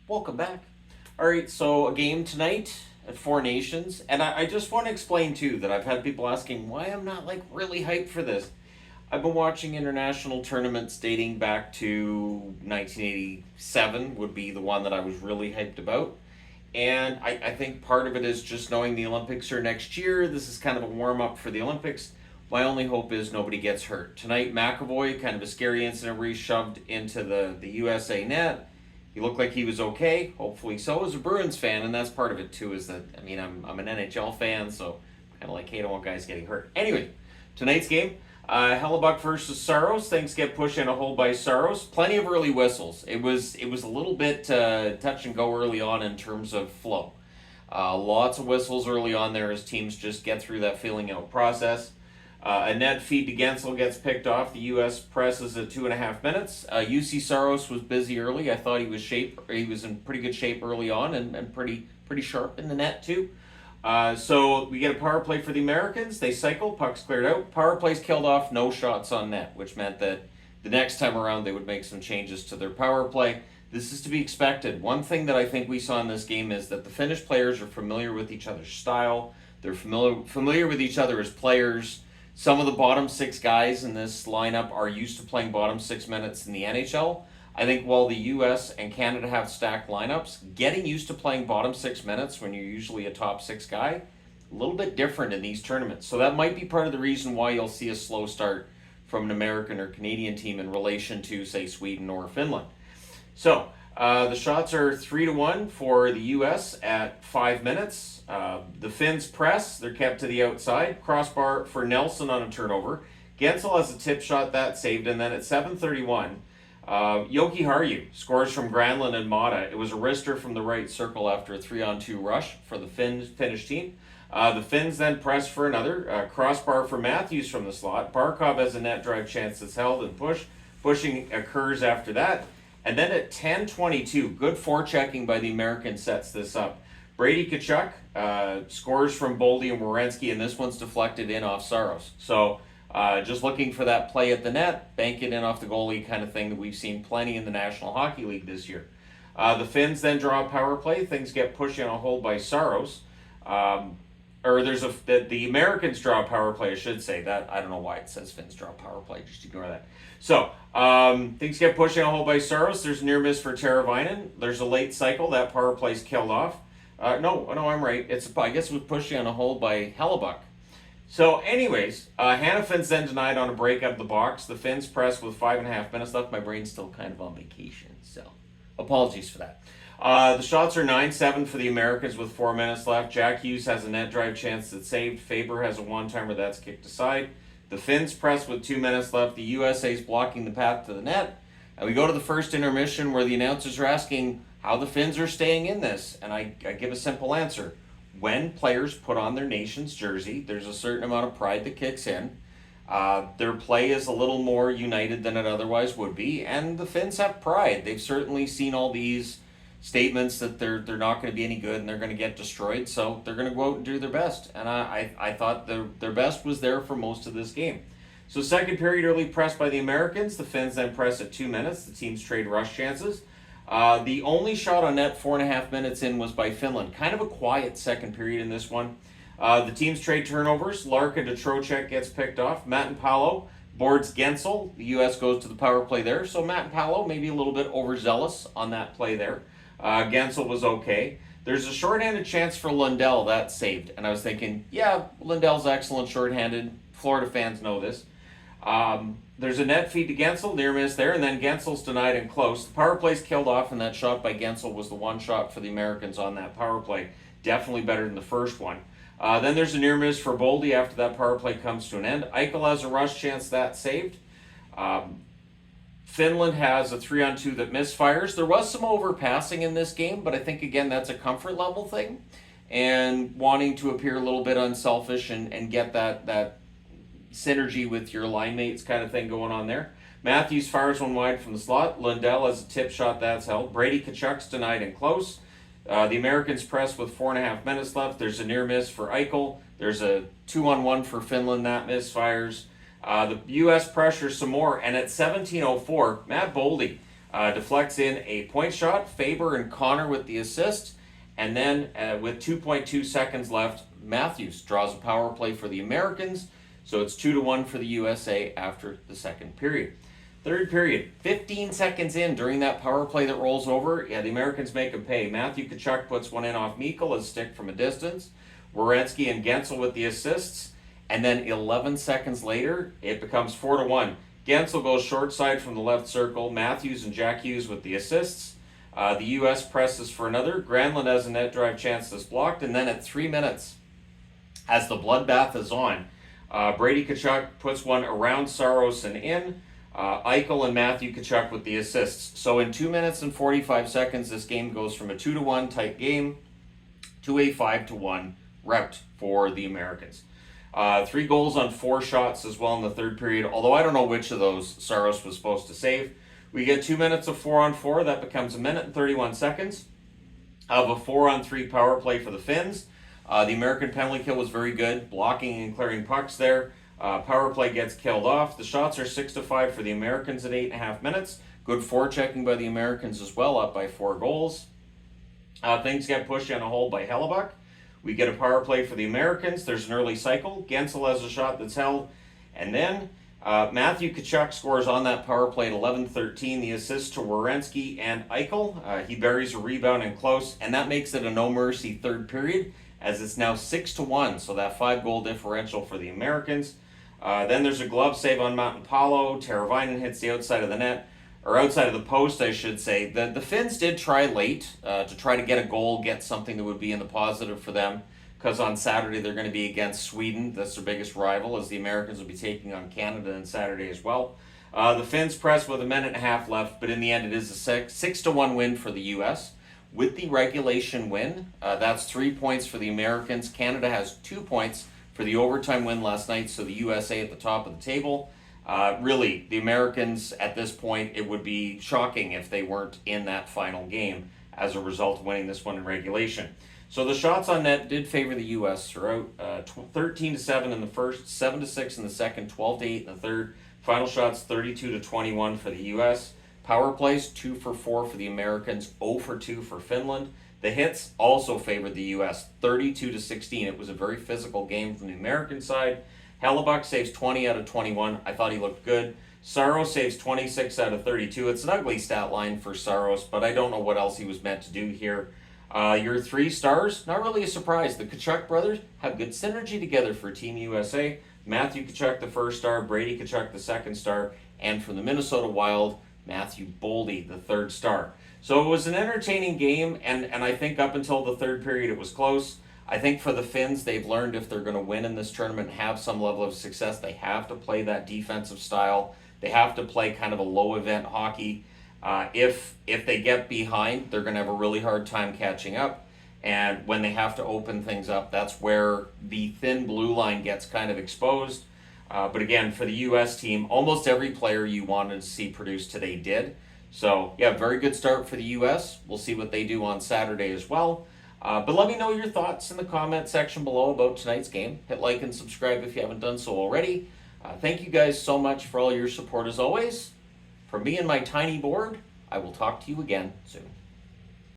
Welcome back. All right, so a game tonight at Four Nations, and I just want to explain too that I've had people asking why I'm not like really hyped for this. I've been watching international tournaments dating back to 1987 would be the one that I was really hyped about. And I think part of it is just knowing the Olympics are next year. This is kind of a warm up for the Olympics. My only hope is nobody gets hurt. Tonight, McAvoy, kind of a scary incident where he shoved into the USA net. He looked like he was okay. Hopefully so. As a Bruins fan, and that's part of it too, is that, I mean, I'm an NHL fan, so kind of like, hey, I don't want guys getting hurt. Anyway, tonight's game, Hellebuck versus Saros. Things get pushed in a hole by Saros. Plenty of early whistles. It was a little bit touch and go early on in terms of flow. Lots of whistles early on there as teams just get through that feeling out process. A net feed to Gensel gets picked off. The U.S. presses at 2.5 minutes. UC Saros was busy early. I thought he was in pretty good shape early on and pretty sharp in the net too. So we get a power play for the Americans. They cycle, pucks cleared out. Power plays killed off, no shots on net, which meant that the next time around they would make some changes to their power play. This is to be expected. One thing that I think we saw in this game is that the Finnish players are familiar with each other's style. They're familiar with each other as players. Some of the bottom six guys in this lineup are used to playing bottom 6 minutes in the NHL. I think while the US and Canada have stacked lineups, getting used to playing bottom 6 minutes when you're usually a top six guy, a little bit different in these tournaments. So that might be part of the reason why you'll see a slow start from an American or Canadian team in relation to, say, Sweden or Finland. So the shots are 3-1 for the U.S. at 5 minutes. The Finns press. They're kept to the outside. Crossbar for Nelson on a turnover. Gensel has a tip shot that saved. And then at 7:31, Joki Harju scores from Granlund and Mata. It was a wrister from the right circle after a 3-on-2 rush for the Finnish team. The Finns then press for another. Crossbar for Matthews from the slot. Barkov has a net drive chance that's held and pushing occurs after that. And then at 10:22, good forechecking by the Americans sets this up. Brady Tkachuk scores from Boldy and Werenski, and this one's deflected in off Saros. So just looking for that play at the net, bank it in off the goalie kind of thing that we've seen plenty in the National Hockey League this year. The Finns then draw a power play. Things get pushed in a hole by Saros. The Americans draw a power play, I should say. That I don't know why it says Finns draw a power play. Just ignore that. So things get pushed in a hole by Saros. There's a near miss for Teravainen. There's a late cycle. That power play's killed off. No, I'm right. I guess it was pushing on a hole by Hellebuck. So, anyways, Hannafin's then denied on a break out of the box. The Finns press with 5.5 minutes left. My brain's still kind of on vacation, so apologies for that. The shots are 9-7 for the Americans with 4 minutes left. Jack Hughes has a net drive chance that's saved. Faber has a one-timer that's kicked aside. The Finns press with 2 minutes left. The USA's blocking the path to the net. And we go to the first intermission where the announcers are asking how the Finns are staying in this. And I give a simple answer. When players put on their nation's jersey, there's a certain amount of pride that kicks in. Their play is a little more united than it otherwise would be. And the Finns have pride. They've certainly seen all these statements that they're not going to be any good and they're going to get destroyed, so they're going to go out and do their best. And I thought their best was there for most of this game. So second period early press by the Americans. The Finns then press at 2 minutes. The teams trade rush chances. The only shot on net 4.5 minutes in was by Finland. Kind of a quiet second period in this one. The teams trade turnovers. Larkin to Trocheck gets picked off. Matt and Paolo boards Gensel. The U.S. goes to the power play there. So Matt and Paolo maybe a little bit overzealous on that play there. Gensel was okay. There's a shorthanded chance for Lundell that's saved. And I was thinking, yeah, Lundell's excellent shorthanded. Florida fans know this. There's a net feed to Gensel, near miss there, and then Gensel's denied and close. The power play's killed off, and that shot by Gensel was the one shot for the Americans on that power play. Definitely better than the first one. Then there's a near miss for Boldy after that power play comes to an end. Eichel has a rush chance that's saved. Finland has a 3-on-2 that misfires. There was some overpassing in this game, but I think, again, that's a comfort level thing. And wanting to appear a little bit unselfish and get that synergy with your line mates kind of thing going on there. Matthews fires one wide from the slot. Lundell has a tip shot that's held. Brady Tkachuk's denied and close. The Americans press with 4.5 minutes left. There's a near miss for Eichel. There's a 2-on-1 for Finland. That misfires. The U.S. pressures some more, and at 17:04, Matt Boldy deflects in a point shot. Faber and Connor with the assist. And then with 2.2 seconds left, Matthews draws a power play for the Americans. So it's 2-1 for the USA after the second period. Third period, 15 seconds in during that power play that rolls over. Yeah, the Americans make him pay. Matthew Tkachuk puts one in off Mikkel, a stick from a distance. Werenski and Gensel with the assists. And then 11 seconds later, it becomes 4-1. Gensel goes short side from the left circle. Matthews and Jack Hughes with the assists. The U.S. presses for another. Granlund has a net drive chance that's blocked. And then at 3 minutes, as the bloodbath is on, Brady Tkachuk puts one around Saros and in. Eichel and Matthew Tkachuk with the assists. So in 2 minutes and 45 seconds, this game goes from a 2-1 type game to a 5-1 repped for the Americans. 3 goals on 4 shots as well in the third period, although I don't know which of those Saros was supposed to save. We get 2 minutes of 4-on-4. That becomes a minute and 31 seconds of a 4-on-3 power play for the Finns. The American penalty kill was very good, blocking and clearing pucks there. Power play gets killed off. The shots are 6-5 for the Americans at 8.5 minutes. Good forechecking by the Americans as well, up by 4 goals. Things get pushed in a hole by Hellebuck. We get a power play for the Americans. There's an early cycle. Gensel has a shot that's held. And then Matthew Tkachuk scores on that power play at 11:13. The assist to Werenski and Eichel. He buries a rebound in close, and that makes it a no-mercy third period, as it's now 6-1. So that 5-goal differential for the Americans. Then there's a glove save on Mountain Paulo. Teravainen hits the outside of the net, or outside of the post, I should say. The Finns did try late to try to get a goal, get something that would be in the positive for them, because on Saturday they're going to be against Sweden. That's their biggest rival, as the Americans will be taking on Canada on Saturday as well. The Finns press with a minute and a half left, but in the end it is a 6-1 win for the U.S. With the regulation win, that's 3 points for the Americans. Canada has 2 points for the overtime win last night, so the USA at the top of the table. Really, the Americans at this point, it would be shocking if they weren't in that final game as a result of winning this one in regulation. So the shots on net did favor the U.S. throughout. 13-7 in the first, 7-6 in the second, 12-8 in the third. Final shots 32-21 for the U.S. Power plays 2 for 4 for the Americans, 0 for 2 for Finland. The hits also favored the U.S. 32-16. It was a very physical game from the American side. Hellebuck saves 20 out of 21. I thought he looked good. Saros saves 26 out of 32. It's an ugly stat line for Saros, but I don't know what else he was meant to do here. Your 3 stars, not really a surprise. The Tkachuk brothers have good synergy together for Team USA. Matthew Tkachuk, the first star. Brady Tkachuk, the second star. And from the Minnesota Wild, Matthew Boldy, the third star. So it was an entertaining game, and I think up until the third period it was close. I think for the Finns, they've learned if they're going to win in this tournament and have some level of success, they have to play that defensive style. They have to play kind of a low-event hockey. If they get behind, they're going to have a really hard time catching up. And when they have to open things up, that's where the thin blue line gets kind of exposed. But again, for the U.S. team, almost every player you wanted to see produce today did. So, yeah, very good start for the U.S. We'll see what they do on Saturday as well. But let me know your thoughts in the comment section below about tonight's game. Hit like and subscribe if you haven't done so already. Thank you guys so much for all your support as always. From me and my tiny board, I will talk to you again soon.